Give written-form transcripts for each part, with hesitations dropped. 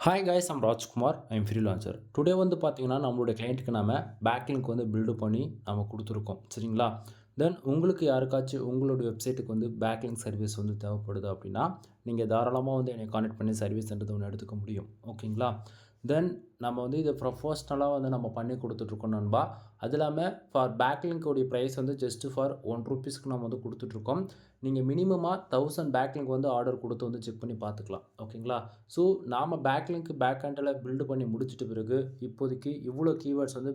Hi guys I'm Rajkumar I'm freelancer today வந்து பார்த்தீங்கன்னா நம்மளுடைய கிளைண்ட்டுக்கு நம்ம பேக்லிங்க் வந்து பில்டு பண்ணி நம்ம கொடுத்துருக்கோம் சரிங்களா. தென் உங்களுக்கு யாருக்காச்சும் உங்களுடைய வெப்சைட்டுக்கு வந்து பேக்லிங்க் சர்வீஸ் வந்து தேவைப்படுது அப்படின்னா நீங்கள் தாராளமாக வந்து என்னை கான்டெக்ட் பண்ணி சர்வீஸ்ன்றது ஒன்று எடுத்துக்க முடியும் ஓகேங்களா. தென் நம்ம வந்து இதை ப்ரொஃபஷ்னலாக வந்து நம்ம பண்ணி கொடுத்துட்ருக்கோம் நண்பா. அது இல்லாமல் ஃபார் பேக்லிங்க்கோடைய ப்ரைஸ் வந்து ஜஸ்ட்டு ஃபார் ₹1 நம்ம வந்து கொடுத்துட்ருக்கோம். நீங்கள் மினிமமாக 1000 பேக்லிங்க் வந்து ஆர்டர் கொடுத்து வந்து செக் பண்ணி பார்த்துக்கலாம் ஓகேங்களா. ஸோ நாம் பேக்லிங்க் பேக் ஹேண்டில் பில்டு பண்ணி முடிச்சிட்ட பிறகு இப்போதைக்கு இவ்வளோ கீவேர்ட்ஸ் வந்து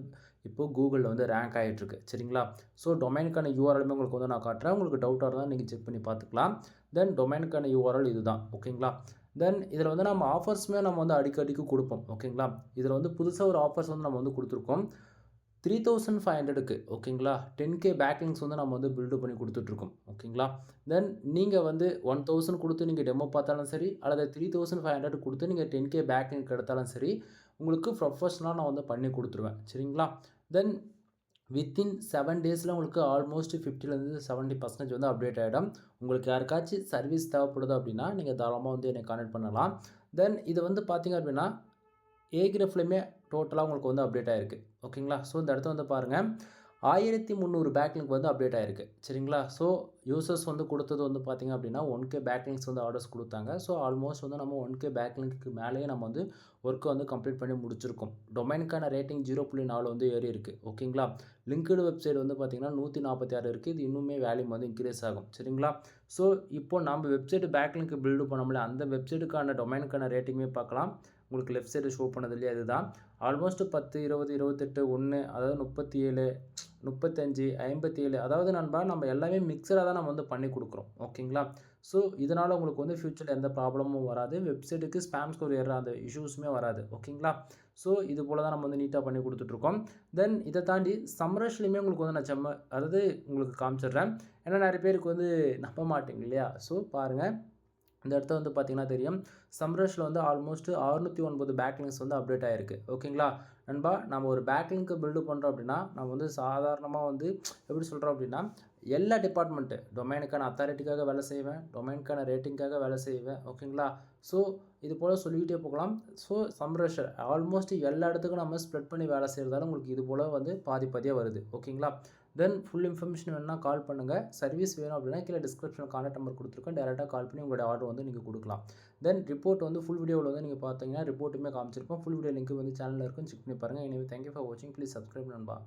இப்போது கூகுளில் வந்து ரேங்க் ஆகிட்டுருக்கு சரிங்களா. ஸோ டொமைனுக்கான யூஆர்எலுமே உங்களுக்கு வந்து நான் காட்டுறேன். உங்களுக்கு டவுட்டாக இருந்தால் நீங்கள் செக் பண்ணி பார்த்துக்கலாம். தென் டொமைனுக்கான யூஆர்எல் இதுதான் ஓகேங்களா. தென் இதில் வந்து நம்ம ஆஃபர்ஸுமே நம்ம வந்து அடிக்கடிக்கு கொடுப்போம் ஓகேங்களா. இதில் வந்து புதுசாக ஒரு ஆஃபர்ஸ் வந்து நம்ம வந்து கொடுத்துருக்கோம் 3500க்கு ஓகேங்களா. 10K பேக்லிங்க்ஸ் வந்து நம்ம வந்து பில்டு பண்ணி கொடுத்துட்ருக்கோம் ஓகேங்களா. தென் நீங்கள் வந்து 1000 கொடுத்து நீங்கள் டெமோ பார்த்தாலும் சரி, அல்லது 3500 கொடுத்து நீங்கள் 10K பேக்லிங்க் எடுத்தாலும் சரி, உங்களுக்கு ப்ரொஃபஷ்னலாக நான் வந்து பண்ணி கொடுத்துருவேன் சரிங்களா. தென் வித்தின் 7 டேஸில் உங்களுக்கு ஆல்மோஸ்ட் 50லேருந்து 70% வந்து அப்டேட் ஆகிடும். உங்களுக்கு யாருக்காச்சும் சர்வீஸ் தேவைப்படுது அப்படின்னா நீங்கள் தாராளமாக வந்து என்னை கான்டெக்ட் பண்ணலாம். தென் இது வந்து பார்த்தீங்க அப்படின்னா ஏகிரஃப்லையுமே டோட்டலாக உங்களுக்கு வந்து அப்டேட் ஆகிருக்கு ஓகேங்களா. ஸோ இந்த இடத்த வந்து பாருங்கள் 1300 பேக்லிங்க் வந்து அப்டேட் ஆகிருக்கு சரிங்களா. ஸோ யூசர்ஸ் வந்து கொடுத்தது வந்து பார்த்திங்க அப்படின்னா 1K பேக்லிங்க்ஸ் வந்து ஆர்டர்ஸ் கொடுத்தாங்க. ஸோ ஆல்மோஸ்ட் வந்து நம்ம 1K பேக்லிங்க்கு மேலேயே நம்ம வந்து ஒர்க்கை வந்து கம்ப்ளீட் பண்ணி முடிச்சிருக்கோம். டொமைனுக்கான ரேட்டிங் 0.4 வந்து ஏறி இருக்குது ஓகேங்களா. லிங்க்டு வெப்சைட் வந்து பார்த்திங்கன்னா 146 இருக்குது. இது இன்னுமே வேல்யூம் வந்து இன்க்ரீஸ் ஆகும் சரிங்களா. ஸோ இப்போ நம்ம வெப்சைட் பேக்லிங்க் பில்டு பண்ணோம்ல அந்த வெப்சைட்டுக்கான டொமைனுக்கான ரேட்டிங்குமே பார்க்கலாம். உங்களுக்கு லெஃப்ட் சைடு ஷோ பண்ணது இல்லையா அதுதான். ஆல்மோஸ்ட் 10, 20, 28, 1 அதாவது 37, 35, 57 அதாவது நண்பா நம்ம எல்லாமே மிக்சடாக தான் நம்ம வந்து பண்ணி கொடுக்குறோம் ஓகேங்களா. ஸோ இதனால் உங்களுக்கு வந்து ஃப்யூச்சரில் எந்த ப்ராப்ளமும் வராது. வெப்சைட்டுக்கு ஸ்பேம் ஸ்கோர் ஏற அந்த இஷ்யூஸுமே வராது ஓகேங்களா. ஸோ இது போல் தான் நம்ம வந்து நீட்டாக பண்ணி கொடுத்துட்ருக்கோம். தென் இதை தாண்டி சம்ரஷ்லையுமே உங்களுக்கு வந்து நான் அதாவது உங்களுக்கு காமிச்சிடுறேன். ஏன்னா நிறைய பேருக்கு வந்து நம்ப மாட்டீங்க இல்லையா. ஸோ பாருங்கள் இந்த இடத்த வந்து பார்த்திங்கன்னா தெரியும். சம்ரஷில் வந்து ஆல்மோஸ்ட் 609 பேக்லிங்க்ஸ் வந்து அப்டேட் ஆகிருக்கு ஓகேங்களா. நண்பா நம்ம ஒரு பேக்லிங்க்கு பில்டு பண்ணுறோம் அப்படின்னா நம்ம வந்து சாதாரணமாக வந்து எப்படி சொல்கிறோம் அப்படின்னா எல்லா டிபார்ட்மெண்ட்டு டொமைனுக்கான அத்தாரிட்டிக்காக வேலை செய்வேன், டொமைனுக்கான ரேட்டிங்காக வேலை செய்வேன் ஓகேங்களா. ஸோ இது போல் சொல்லிக்கிட்டே போகலாம். ஸோ சம்ரஷர் ஆல்மோஸ்ட் எல்லா இடத்துக்கும் நம்ம ஸ்ப்ரெட் பண்ணி வேலை செய்கிறதால உங்களுக்கு இது போல் வந்து பாதி பாதியாக வருது ஓகேங்களா. தென் ஃபுல் இன்ஃபர்மேஷன் வேணுன்னா கால் பண்ணுங்கள். சர்வீஸ் வேணும் அப்படின்னா கீழே டிஸ்கிரிப்ஷனில் கான்டாக்ட் நம்பர் கொடுத்துருக்கோம். டேரெக்டாக கால் பண்ணி உங்களோட ஆர்டர் வந்து நீங்கள் கொடுக்கலாம். தென் ரிப்போர்ட் வந்து ஃபுல் வீடியோவில் வந்து நீங்கள் பார்த்தீங்கன்னா ரிப்போர்ட்டுமே காமிச்சிருப்போம். ஃபுல் வீடியோ லிங்க் வந்து சேனலில் இருக்கும். செக் பண்ணி பாருங்கள். எனவே தேங்க்யூ ஃபார் வாட்சிங். ப்ளீஸ் சப்ஸ்கிரைப் நண்பா.